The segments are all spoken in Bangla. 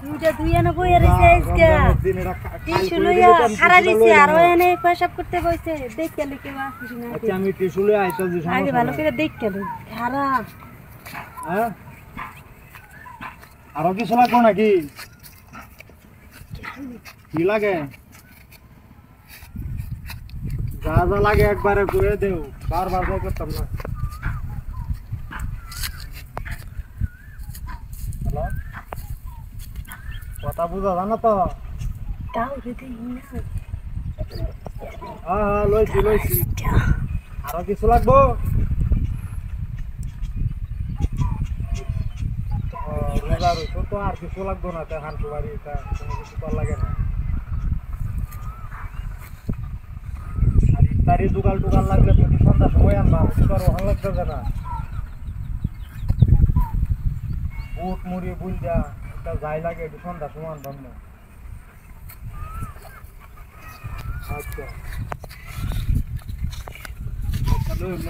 দুইটা দুই এনে বইয়া রইছে আজকে টিস্যু লইয়া খাড়া দিছে আর ও এনে পেশাব করতে বইছে দেখতে লিখে আসিস না আচ্ছা আমি টিস্যু লই আইতাছি সমস্যা আগে ভালো করে দেখতে লই খারাপ হ্যাঁ আরো কিছু লাগবে নাকি কি লাগে যা যা লাগে একবারে করে দেও বারবার যাই করতাম না হ্যালো কথা বুঝা জানো তো তাও যদি না হ্যাঁ হ্যাঁ লইছি আরো কিছু লাগবো তো আর কিছু লাগবো না তা হাঁটু বাড়ি কোনো কিছু তো লাগে না আর ইফতারি দুগাল টুগাল লাগলে যদি সন্ধ্যার সময় আনবা কিছু আর ভালো লাগতেছে না বুট মুড়ি বুলজা এটা যাই লাগে একটু সন্ধ্যার সময় আনবাম না আচ্ছা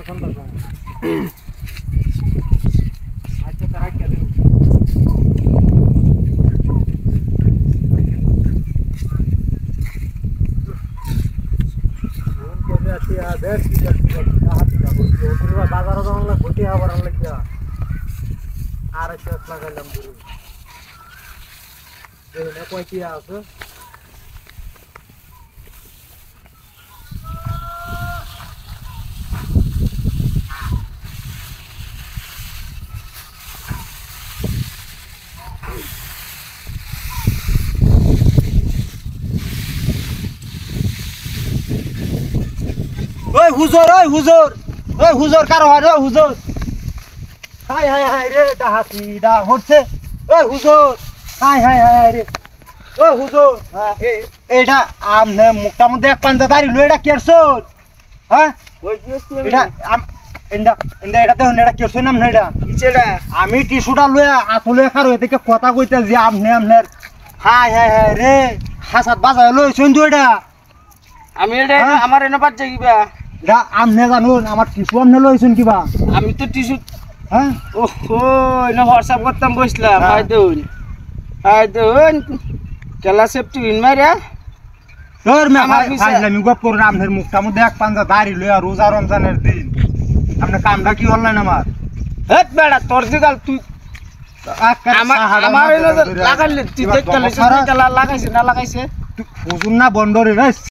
সন্ধ্যার সময় আচ্ছা তা রাখিয়া দেব বাজারে যখন ঘটি আবার আনলে আর একটা লাগাইলাম কয়টি আছে ওই হুজুর কারো হয় ওই হুজুর হাই হাই হাই রে ডাহাতি ডা হচ্ছে ওই হুজুর হাই হাই হাই রে ওই হুজুর এইটা আমনে মুখটার মধ্যে এক পান্তা দাঁড়ি লো এটা কেরছন হ্যাঁ এটা এটা এটা দেখুন এটা কেরছন নাম না এটা আমি টিস্যুটা লইয়া আতুলে খারো এদিকে কথা কইতে যে আমনে আমনের হাই হাই হাই রে হাসাত বাজায় লইছুন তো এটা আমি এটা আমার এনে বাচ্চা কিবা এটা আমনে জানুন আমার টিস্যু আমনে লইছুন কিবা আমি তো টিস্যু হ্যাঁ ওহো এনে হোয়াটসঅ্যাপ করতাম বসলাম হাইদুন কেলা সেফটি ইন মারিয়া তোর মে ফাইজলামি গপ করুন আমনের মুখটার মধ্যে এক পান্তা দাড়ি লইয়া রোজা রমজানের দিন আপনি কামটা কি হলেন আমার হেট বেড়া তোর দিগাল তুই আমার এনে লাগাইলে তুই দেখতে লাগাইছে না লাগাইছে হুজুর না বন্ধ রে